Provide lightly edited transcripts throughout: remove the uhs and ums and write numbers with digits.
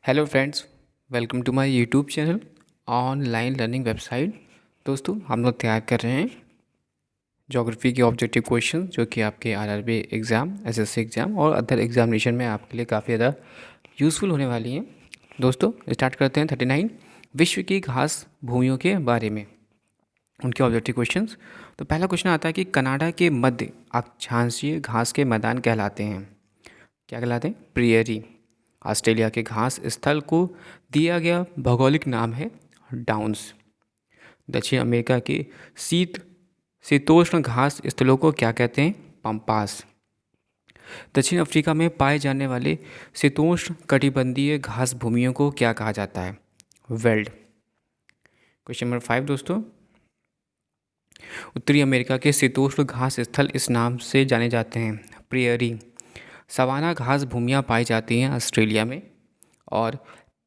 Hello friends, welcome to my YouTube channel online learning website. दोस्तों, हम लोग तैयार कर रहे हैं ज्योग्राफी के ऑब्जेक्टिव क्वेश्चन जो कि आपके आरआरबी एग्ज़ाम, एसएससी एग्ज़ाम और अदर एग्जामिनेशन में आपके लिए काफ़ी ज़्यादा यूज़फुल होने वाली हैं। दोस्तों, स्टार्ट करते हैं 39 विश्व की घास भूमियों के बारे में, उनके ऑब्जेक्टिव क्वेश्चंस। तो पहला क्वेश्चन आता है कि कनाडा के मध्य अक्षांशीय घास के मैदान कहलाते हैं, क्या कहलाते हैं? प्रियरी। ऑस्ट्रेलिया के घास स्थल को दिया गया भौगोलिक नाम है डाउन्स। दक्षिण अमेरिका के शीतोष्ण घास स्थलों को क्या कहते हैं? पम्पास। दक्षिण अफ्रीका में पाए जाने वाले शीतोष्ण कटिबंधीय घास भूमियों को क्या कहा जाता है? वेल्ड। क्वेश्चन नंबर 5 दोस्तों, उत्तरी अमेरिका के शीतोष्ण घास स्थल इस नाम से जाने जाते हैं, प्रियरी। सवाना घास भूमियाँ पाई जाती हैं ऑस्ट्रेलिया में। और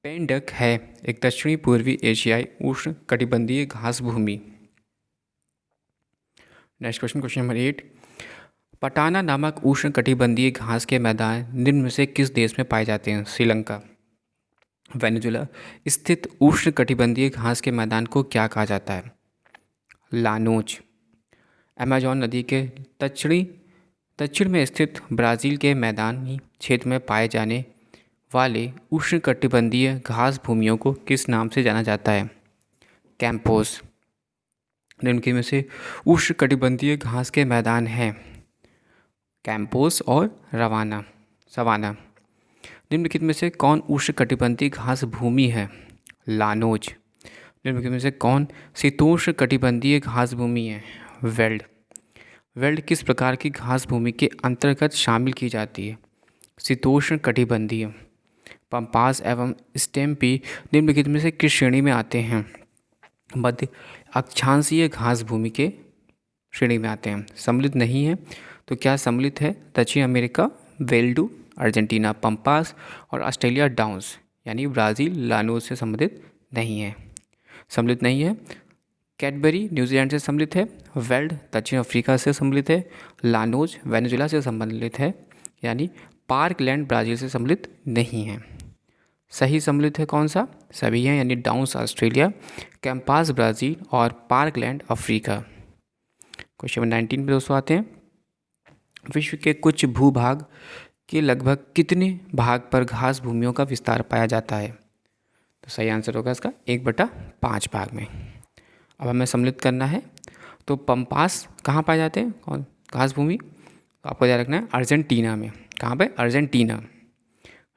पेंडक है एक दक्षिणी पूर्वी एशियाई उष्ण कटिबंधीय घास भूमि। नेक्स्ट क्वेश्चन नंबर 8, पटाना नामक उष्ण कटिबंधीय घास के मैदान निम्न में से किस देश में पाए जाते हैं? श्रीलंका। वेनेजुला स्थित उष्ण कटिबंधीय घास के मैदान को क्या कहा जाता है? लानोज। अमेजॉन नदी के दक्षिण में स्थित ब्राज़ील के मैदानी क्षेत्र में पाए जाने वाले उष्णकटिबंधीय घास भूमियों को किस नाम से जाना जाता है? कैंपोस। निम्न में से उष्णकटिबंधीय घास के मैदान हैं कैंपोस और सवाना। निम्नलिखित में से कौन उष्णकटिबंधीय घास भूमि है? लानोज। निम्नलिखित में से कौन शीतोष्ण कटिबंधीय घास भूमि है? वेल्ड। वेल्ड किस प्रकार की घास भूमि के अंतर्गत शामिल की जाती है? शीतोष्ण कटिबंधीय। पम्पास एवं स्टेम्पी निम्नलिखित में से किस श्रेणी में आते हैं? मध्य अक्षांशीय घास भूमि के श्रेणी में आते हैं। सम्मिलित नहीं है तो क्या सम्मिलित है? दक्षिण अमेरिका वेल्डू, अर्जेंटीना पम्पास और ऑस्ट्रेलिया डाउन्स, यानी ब्राज़ील लानोज से सम्मिलित नहीं है। सम्मिलित नहीं है कैडबरी न्यूजीलैंड से सम्मिलित है, वेल्ड दक्षिण अफ्रीका से सम्मिलित है, लानोज वेनेजुला से सम्मिलित है, यानी पार्कलैंड ब्राज़ील से सम्मिलित नहीं है। सही सम्मिलित है कौन सा? सभी हैं, यानी डाउन्स ऑस्ट्रेलिया, कैंपास ब्राज़ील और पार्कलैंड अफ्रीका। क्वेश्चन नंबर 19 पे दोस्तों आते हैं, विश्व के कुछ भूभाग के लगभग कितने भाग पर घास भूमियों का विस्तार पाया जाता है? तो सही आंसर होगा इसका 1/5 भाग में। अब हमें सम्मिलित करना है, तो पम्पास कहाँ पाए जाते हैं कौन घास भूमि? तो आपको याद रखना है अर्जेंटीना में। कहाँ पे? अर्जेंटीना।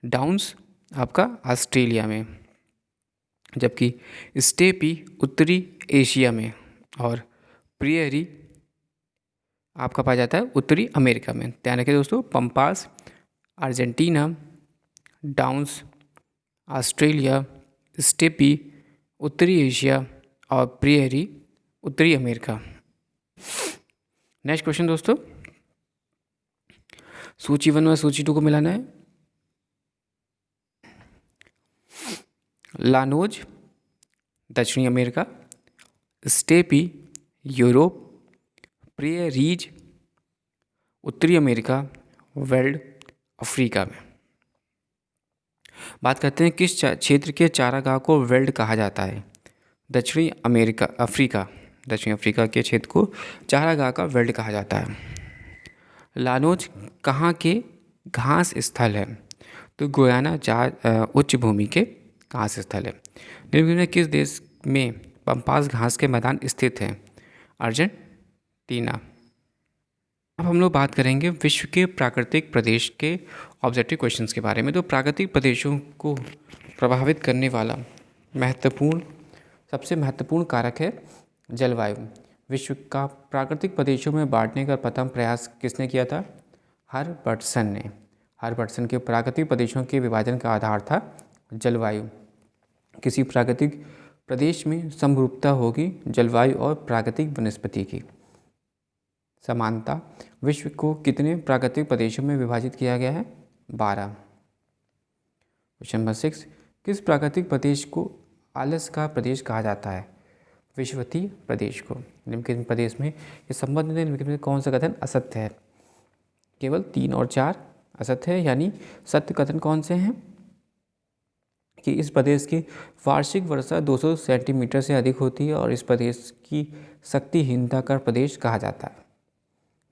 डाउन्स आपका ऑस्ट्रेलिया में, जबकि स्टेपी उत्तरी एशिया में और प्रियरी आपका पाया जाता है उत्तरी अमेरिका में। ध्यान रखिए दोस्तों, Pampas Argentina, downs Australia, steppe उत्तरी एशिया और प्रियरी उत्तरी अमेरिका। नेक्स्ट क्वेश्चन दोस्तों, सूची 1 और सूची 2 को मिलाना है। लानोज दक्षिणी अमेरिका, स्टेपी यूरोप, प्रियरीज उत्तरी अमेरिका, वेल्ड अफ्रीका में। बात करते हैं किस क्षेत्र के चारागाह को वेल्ड कहा जाता है? दक्षिणी अफ्रीका के क्षेत्र को चारागाह का वेल्ड कहा जाता है। लानोज कहाँ के घास स्थल है? तो गुयाना उच्च भूमि के घास स्थल है। निम्न में किस देश में पम्पास घास के मैदान स्थित हैं? अर्जेंटीना। अब हम लोग बात करेंगे विश्व के प्राकृतिक प्रदेश के ऑब्जेक्टिव क्वेश्चंस के बारे में। तो प्राकृतिक प्रदेशों को प्रभावित करने वाला सबसे महत्वपूर्ण कारक है जलवायु। विश्व का प्राकृतिक प्रदेशों में बांटने का प्रथम प्रयास किसने किया था? हर्बर्टसन ने। हर्बर्टसन के प्राकृतिक प्रदेशों के विभाजन का आधार था जलवायु। किसी प्राकृतिक प्रदेश में समरूपता होगी जलवायु और प्राकृतिक वनस्पति की समानता। विश्व को कितने प्राकृतिक प्रदेशों में विभाजित किया गया है? 12। क्वेश्चन नंबर 6, किस प्राकृतिक प्रदेश को आलस का प्रदेश कहा जाता है? विषुवतीय प्रदेश को। निम्नलिखित प्रदेश में इस संबंध में निम्नलिखित में कौन सा कथन असत्य है? केवल 3 और 4 असत्य है, यानी सत्य कथन कौन से हैं? कि इस प्रदेश की वार्षिक वर्षा 200 सेंटीमीटर से अधिक होती है और इस प्रदेश की शक्तिहीनता का प्रदेश कहा जाता है।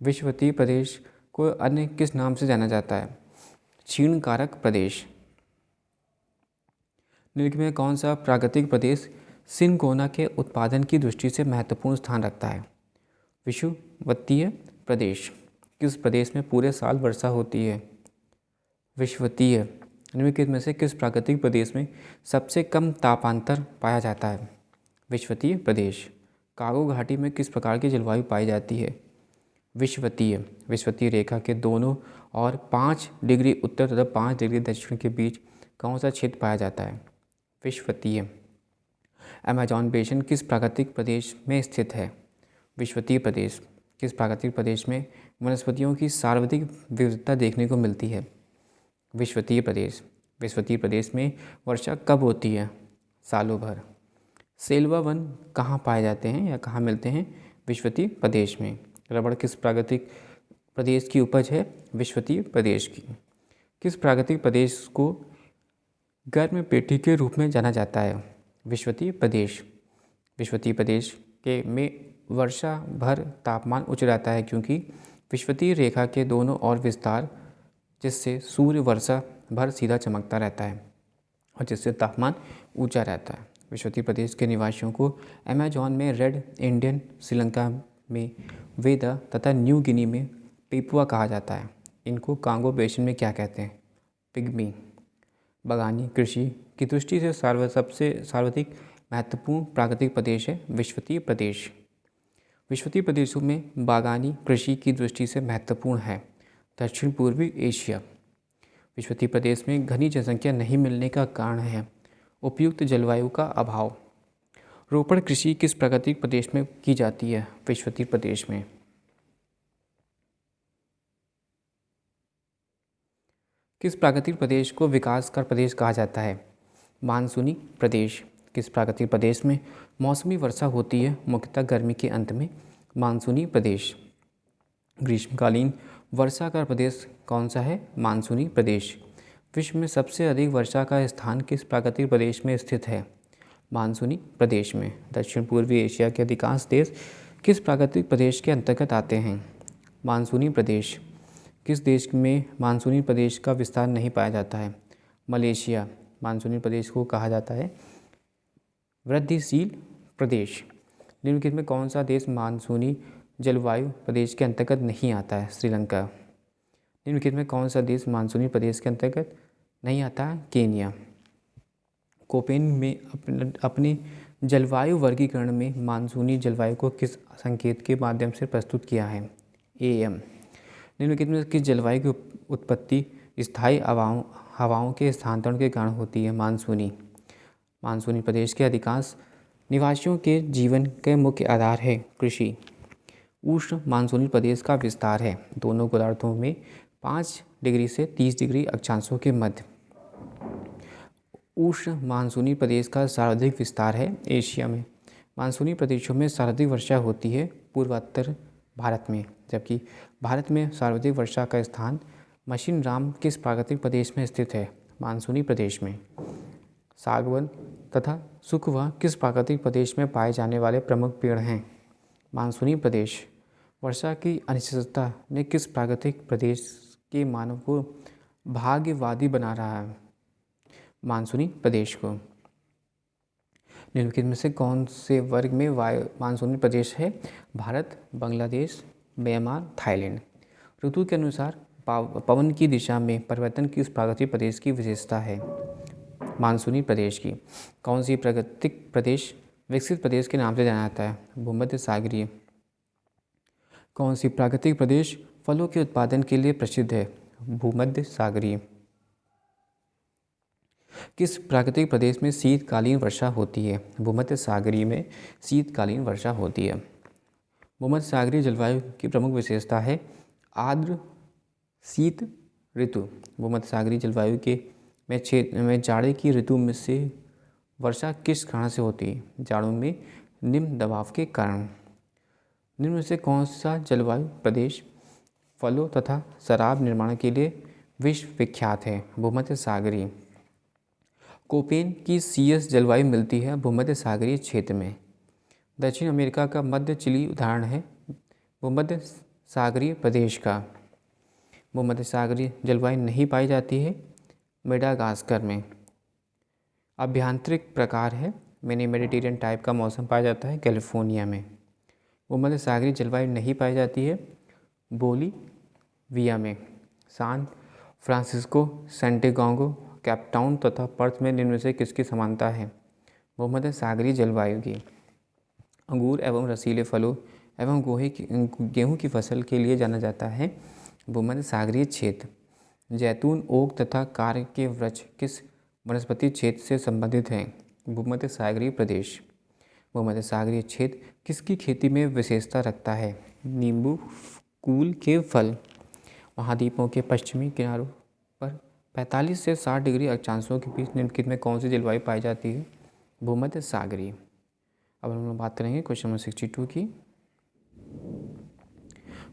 विषुवतीय प्रदेश को अन्य किस नाम से जाना जाता है? क्षीण कारक प्रदेश। निम्नलिखित में कौन सा प्राकृतिक प्रदेश सिनकोना के उत्पादन की दृष्टि से महत्वपूर्ण स्थान रखता है? विषुवतीय प्रदेश। किस प्रदेश में पूरे साल वर्षा होती है? विषुवतीय। निम्नलिखित में से किस प्राकृतिक प्रदेश में सबसे कम तापांतर पाया जाता है? विषुवतीय प्रदेश। कांगो घाटी में किस प्रकार की जलवायु पाई जाती है? विषुवतीय। विषुवतीय रेखा के दोनों और 5 डिग्री उत्तर तथा 5 डिग्री दक्षिण के बीच कौन सा क्षेत्र पाया जाता है? विषुवतीय। अमेजॉन बेसिन किस प्राकृतिक प्रदेश में स्थित है? विषुवतीय प्रदेश। किस प्राकृतिक प्रदेश में वनस्पतियों की सर्वाधिक विविधता देखने को मिलती है? विषुवतीय प्रदेश। विषुवतीय प्रदेश में वर्षा कब होती है? सालों भर। सेल्वा वन कहाँ पाए जाते हैं या कहाँ मिलते हैं? विषुवतीय प्रदेश में। रबड़ किस प्राकृतिक प्रदेश की उपज है? विषुवतीय प्रदेश की। किस प्राकृतिक प्रदेश को गर्म पेटी के रूप में जाना जाता है? विषुवतीय प्रदेश। विषुवतीय प्रदेश के में वर्षा भर तापमान उच्च रहता है क्योंकि विषुवतीय रेखा के दोनों ओर विस्तार, जिससे सूर्य वर्षा भर सीधा चमकता रहता है और जिससे तापमान ऊंचा रहता है। विषुवतीय प्रदेश के निवासियों को अमेजॉन में रेड इंडियन, श्रीलंका में वेदा तथा न्यू गिनी में पेपुआ कहा जाता है। इनको कांगो बेसिन में क्या कहते हैं? पिग्मी। बागानी कृषि की दृष्टि से सबसे सर्वाधिक महत्वपूर्ण प्राकृतिक प्रदेश है विषुवतीय प्रदेश। विषुवतीय प्रदेशों में बागानी कृषि की दृष्टि से महत्वपूर्ण है दक्षिण पूर्वी एशिया। विषुवतीय प्रदेश में घनी जनसंख्या नहीं मिलने का कारण है उपयुक्त जलवायु का अभाव। रोपण कृषि किस प्राकृतिक प्रदेश में की जाती है? विषुवतीय प्रदेश में। किस प्राकृतिक प्रदेश को विकास का प्रदेश कहा जाता है? मानसूनी प्रदेश। किस प्राकृतिक प्रदेश में मौसमी वर्षा होती है मुख्यतः गर्मी के अंत में? मानसूनी प्रदेश। ग्रीष्मकालीन वर्षा का प्रदेश कौन सा है? मानसूनी प्रदेश। विश्व में सबसे अधिक वर्षा का स्थान किस प्राकृतिक प्रदेश में स्थित है? मानसूनी प्रदेश में। दक्षिण पूर्वी एशिया के अधिकांश देश किस प्राकृतिक प्रदेश के अंतर्गत आते हैं? मानसूनी प्रदेश। किस देश में मानसूनी प्रदेश का विस्तार नहीं पाया जाता है? मलेशिया। मानसूनी प्रदेश को कहा जाता है वृद्धिशील प्रदेश। निम्नलिखित में कौन सा देश मानसूनी जलवायु प्रदेश के अंतर्गत नहीं आता है? श्रीलंका। निम्नलिखित में कौन सा देश मानसूनी प्रदेश के अंतर्गत नहीं आता है? केन्या। कोपेन में अपने जलवायु वर्गीकरण में मानसूनी जलवायु को किस संकेत के माध्यम से प्रस्तुत किया है? AM। निम्नलिखित में किस जलवायु की उत्पत्ति स्थायी हवाओं के स्थानांतरण के कारण होती है? मानसूनी। मानसूनी प्रदेश के अधिकांश निवासियों के जीवन के मुख्य आधार है कृषि। उष्ण मानसूनी प्रदेश का विस्तार है दोनों गोलार्धों में 5 डिग्री से 30 डिग्री अक्षांशों के मध्य। उष्ण मानसूनी प्रदेश का सर्वाधिक विस्तार है एशिया में। मानसूनी प्रदेशों में सर्वाधिक वर्षा होती है पूर्वोत्तर भारत में, जबकि भारत में सर्वाधिक वर्षा का स्थान मशीनराम किस प्राकृतिक प्रदेश में स्थित है? मानसूनी प्रदेश में। सागवन तथा सुखवा किस प्राकृतिक प्रदेश में पाए जाने वाले प्रमुख पेड़ हैं? मानसूनी प्रदेश। वर्षा की अनिश्चितता ने किस प्राकृतिक प्रदेश के मानव को भाग्यवादी बना रहा है? मानसूनी प्रदेश को। निम्नलिखित में से कौन से वर्ग में मानसूनी प्रदेश है? Bharat, Bangladesh, Myanmar, Thailand. ऋतु के अनुसार पवन की दिशा में परिवर्तन किस प्राकृतिक प्रदेश की विशेषता है? मानसूनी प्रदेश की। कौन सी प्राकृतिक प्रदेश विकसित प्रदेश के नाम से जाना जाता है? भूमध्य सागरीय। कौन सी प्राकृतिक प्रदेश फलों के उत्पादन के लिए प्रसिद्ध है? भूमध्य सागरीय। किस प्राकृतिक प्रदेश में शीतकालीन वर्षा होती है? भूमध्य सागरीय में शीतकालीन वर्षा होती है। भूमध्य सागरीय जलवायु की प्रमुख विशेषता है आर्द्र शीत ऋतु। भूमध्य सागरीय जलवायु के में जाड़े की ऋतु में से वर्षा किस कारण से होती है? जाड़ों में निम्न दबाव के कारण। निम्न में से कौन सा जलवायु प्रदेश फलों तथा शराब निर्माण के लिए विश्व विख्यात है? भूमध्य सागरीय। कोपेन की सीएस जलवायु मिलती है भूमध्य सागरीय क्षेत्र में। दक्षिण अमेरिका का मध्य चिली उदाहरण है भूमध्य सागरीय प्रदेश का। भूमध्य सागरीय जलवायु नहीं पाई जाती है मेडागास्कर में। अभ्यांतरिक प्रकार है मिनी मेडिटेरियन टाइप का मौसम पाया जाता है कैलिफोर्निया में। भूमध्य सागरीय जलवायु नहीं पाई जाती है बोलीविया में। सान फ्रांसिस्को, सेंटियागो, केपटाउन तथा पर्थ में निम्न में से किसकी समानता है? भूमध्य सागरीय जलवायु की। अंगूर एवं रसीले फलों एवं गेहूं की फसल के लिए जाना जाता है भूमध्य सागरीय क्षेत्र। जैतून, ओक तथा कार के वृक्ष किस वनस्पति क्षेत्र से संबंधित हैं? भूमध्य सागरीय प्रदेश। भूमध्य सागरीय क्षेत्र किसकी खेती में विशेषता रखता है? नींबू कुल के फल। महाद्वीपों के पश्चिमी किनारों पर 45 से 60 डिग्री अक्षांशों के बीच निम्नलिखित में कौन सी जलवायु पाई जाती है? भूमध्य सागरीय। अब हम लोग बात करेंगे क्वेश्चन नंबर 62 की।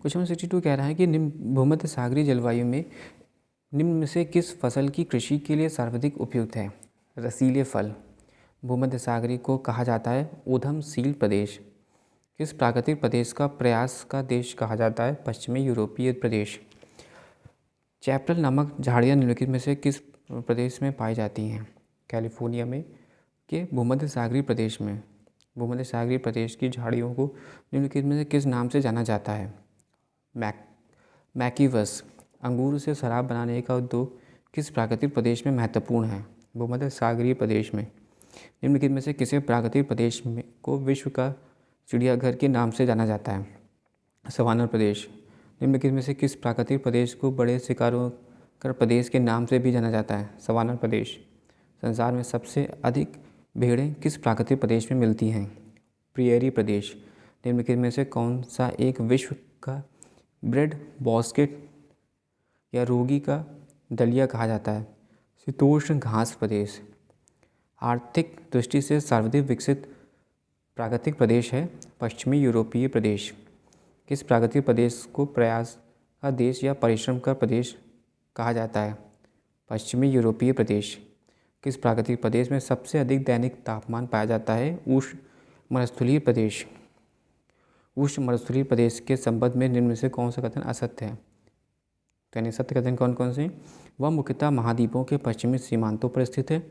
क्वेश्चन नंबर 62 कह रहा है कि भूमध्य सागरीय जलवायु में निम्न में से किस फसल की कृषि के लिए सर्वाधिक उपयुक्त है? रसीले फल। भूमध्य सागरीय को कहा जाता है उद्यमशील प्रदेश। किस प्राकृतिक प्रदेश का प्रयास का देश कहा जाता है? पश्चिमी यूरोपीय प्रदेश। चैपल नामक झाड़ियाँ निम्नलिखित में से किस प्रदेश में पाई जाती हैं? कैलिफोर्निया में के भूमध्य सागरीय प्रदेश में। भूमध्य सागरीय प्रदेश की झाड़ियों को निम्नलिखित में से किस नाम से जाना जाता है? मैकीवस। अंगूर से शराब बनाने का उद्योग किस प्राकृतिक प्रदेश में महत्वपूर्ण है? भूमध्य सागरीय प्रदेश में। निम्नलिखित में से किसी प्राकृतिक प्रदेश में को विश्व का चिड़ियाघर के नाम से जाना जाता है? सवाना प्रदेश। निम्नलिखित में से किस प्राकृतिक प्रदेश को बड़े शिकारों कर प्रदेश के नाम से भी जाना जाता है? सवाना प्रदेश। संसार में सबसे अधिक भेड़ें किस प्राकृतिक प्रदेश में मिलती हैं? प्रियरी प्रदेश। निम्नलिखित में से कौन सा एक विश्व का ब्रेड बास्केट या रोगी का दलिया कहा जाता है? शीतोष्ण घास प्रदेश। आर्थिक दृष्टि से सर्वाधिक विकसित प्राकृतिक प्रदेश है पश्चिमी यूरोपीय प्रदेश। किस प्राकृतिक प्रदेश को प्रयास का देश या परिश्रम का प्रदेश कहा जाता है? पश्चिमी यूरोपीय प्रदेश। किस प्राकृतिक प्रदेश में सबसे अधिक दैनिक तापमान पाया जाता है? उष्ण मरुस्थलीय प्रदेश। उष्ण मरुस्थलीय प्रदेश के संबंध में निम्न में से कौन सा कथन असत्य है? तो यानी सत्य कथन कौन कौन से? वह मुख्यतः महाद्वीपों के पश्चिमी सीमांतों पर स्थित है।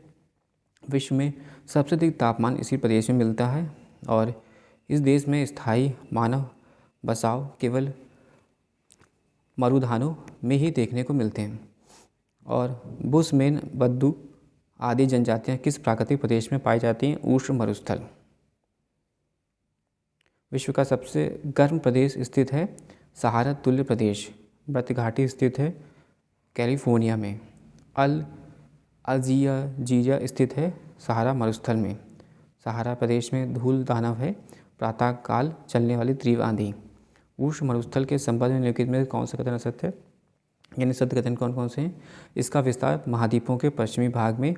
विश्व में सबसे अधिक तापमान इसी प्रदेश में मिलता है और इस देश में स्थायी मानव बसाव केवल मरुधानों में ही देखने को मिलते हैं। और बुशमैन, बद्दू आदि जनजातियां किस प्राकृतिक प्रदेश में पाई जाती हैं? उष्ण मरुस्थल। विश्व का सबसे गर्म प्रदेश स्थित है सहारा तुल्य प्रदेश। मृत घाटी स्थित है कैलिफोर्निया में। अल्जीरिया स्थित है सहारा मरुस्थल में। सहारा प्रदेश में धूल दानव है प्रातःकाल चलने वाली तीव्र आंधी। उष्ण मरुस्थल के संबंध में निम्नलिखित में कौन सा कथन असत्य है? यानी सत्य कथन कौन कौन से हैं? इसका विस्तार महाद्वीपों के पश्चिमी भाग में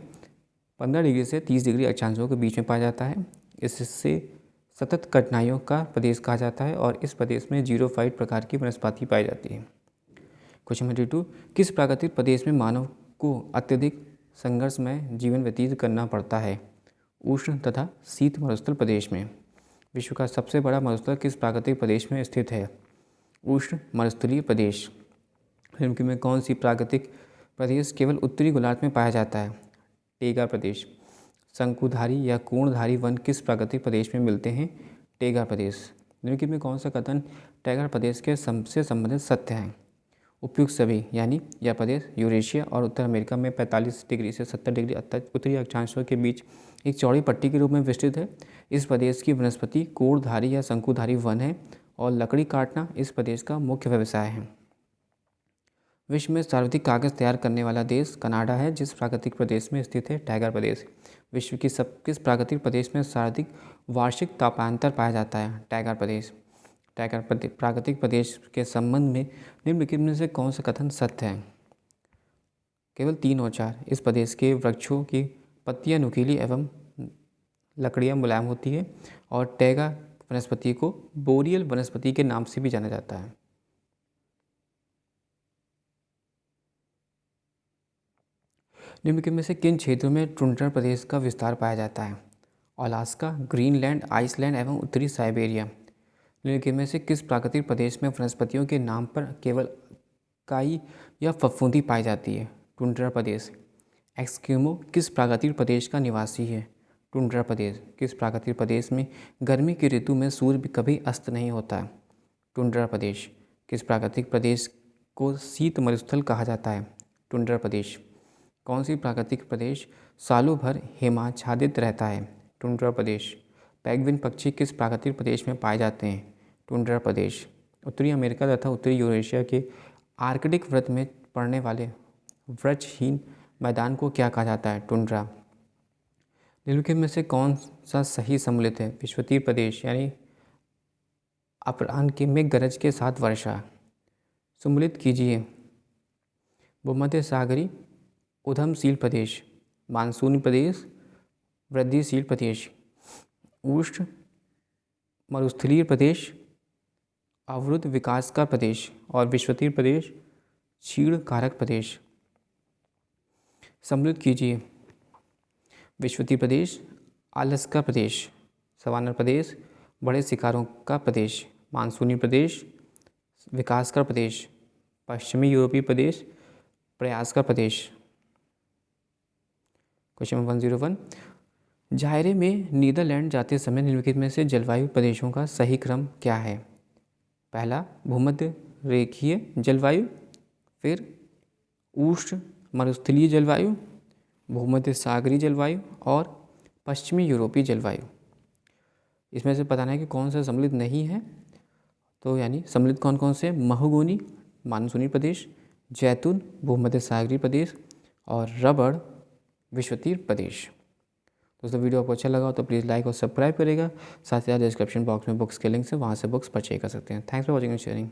15 डिग्री से 30 डिग्री अक्षांशों के बीच में पाया जाता है। इससे सतत कठिनाइयों का प्रदेश कहा जाता है और इस प्रदेश में जीरोफाइट प्रकार की वनस्पति पाई जाती है। क्वेश्चन नंबर 2, किस प्राकृतिक प्रदेश में मानव को अत्यधिक संघर्षमय जीवन व्यतीत करना पड़ता है? उष्ण तथा शीत मरुस्थल प्रदेश में। विश्व का सबसे बड़ा मरुस्थल किस प्राकृतिक प्रदेश में स्थित है? उष्ण मरुस्थलीय प्रदेश। निम्नलिखित में कौन सी प्राकृतिक प्रदेश केवल उत्तरी गोलार्ध में पाया जाता है? टेगा प्रदेश। शंकुधारी या कोणधारी वन किस प्राकृतिक प्रदेश में मिलते हैं? टेगा प्रदेश। निम्नलिखित में कौन सा कथन टैगर प्रदेश के से संबंधित सत्य है? उपयुक्त सभी, यानी यह प्रदेश यूरेशिया और उत्तर अमेरिका में 45 डिग्री से 70 डिग्री उत्तरी अक्षांशों के बीच एक चौड़ी पट्टी के रूप में विस्तृत है। इस प्रदेश की वनस्पति कोणधारी या शंकुधारी वन है और लकड़ी काटना इस प्रदेश का मुख्य व्यवसाय है। विश्व में सर्वाधिक कागज तैयार करने वाला देश कनाडा है, जिस प्राकृतिक प्रदेश में स्थित है टैगर प्रदेश। विश्व की किस प्राकृतिक प्रदेश में सर्वाधिक वार्षिक तापांतर पाया जाता है? टैगर प्रदेश। टैगर प्राकृतिक प्रदेश के संबंध में निम्नलिखित में से कौन सा कथन सत्य है? केवल 3 और 4। इस प्रदेश के वृक्षों की पत्तियां नुकीली एवं लकड़ियां मुलायम होती है और टैगा वनस्पति को बोरियल वनस्पति के नाम से भी जाना जाता है। निम्नलिखित में से किन क्षेत्रों में टुंड्रा प्रदेश का विस्तार पाया जाता है? अलास्का, ग्रीनलैंड, आइसलैंड एवं उत्तरी साइबेरिया। निम्नलिखित में से किस प्राकृतिक प्रदेश में वनस्पतियों के नाम पर केवल काई या फफूंदी पाई जाती है? टुंड्रा प्रदेश। एस्किमो किस प्राकृतिक प्रदेश का निवासी है? टुंड्रा प्रदेश। किस प्राकृतिक प्रदेश में गर्मी की ऋतु में सूर्य कभी अस्त नहीं होता है? टुंड्रा प्रदेश। किस प्राकृतिक प्रदेश को शीत मरुस्थल कहा जाता है? टुंड्रा प्रदेश। कौन सी प्राकृतिक प्रदेश सालों भर हिमाच्छादित रहता है? टुंड्रा प्रदेश। पेंगुइन पक्षी किस प्राकृतिक प्रदेश में पाए जाते हैं? टुंड्रा प्रदेश। उत्तरी अमेरिका तथा उत्तरी यूरेशिया के आर्कटिक वृत्त में पड़ने वाले वृक्षहीन मैदान को क्या कहा जाता है? टुंड्रा। निम्नलिखित में से कौन सा सही सम्मिलित है? विषुवतीय प्रदेश यानी अपराह्न के में गरज के साथ वर्षा। सम्मिलित कीजिए। भूमध्य सागरी उद्यमशील प्रदेश, मानसूनी प्रदेश, वृद्धिशील प्रदेश, उष्ण मरुस्थलीय प्रदेश, अवरुद्ध विकास का प्रदेश और विषुवतीय प्रदेश क्षीण कारक प्रदेश। सम्मिलित कीजिए। विषुवतीय प्रदेश अलास्का प्रदेश, सवाना प्रदेश बड़े शिकारों का प्रदेश, मानसूनी प्रदेश विकास का प्रदेश, पश्चिमी यूरोपीय प्रदेश प्रयास का प्रदेश। क्वेश्चन नंबर 101, जायरे में नीदरलैंड जाते समय निम्नलिखित में से जलवायु प्रदेशों का सही क्रम क्या है? पहला भूमध्य रेखीय जलवायु, फिर उष्ण मरुस्थलीय जलवायु, भूमध्य सागरीय जलवायु और पश्चिमी यूरोपीय जलवायु। इसमें से बताना है कि कौन सा सम्मिलित नहीं है। तो यानी सम्मिलित कौन कौन से? महोगनी मानसूनी प्रदेश, जैतून भूमध्य सागरीय प्रदेश और रबड़ विषुवतीय प्रदेश। दोस्तों वीडियो आपको अच्छा लगा हो तो प्लीज़ लाइक और सब्सक्राइब करेगा। साथ ही साथ डिस्क्रिप्शन बॉक्स में बुक्स के लिंक्स हैं, वहाँ से बुक्स परचेज कर सकते हैं। Thanks for watching and sharing.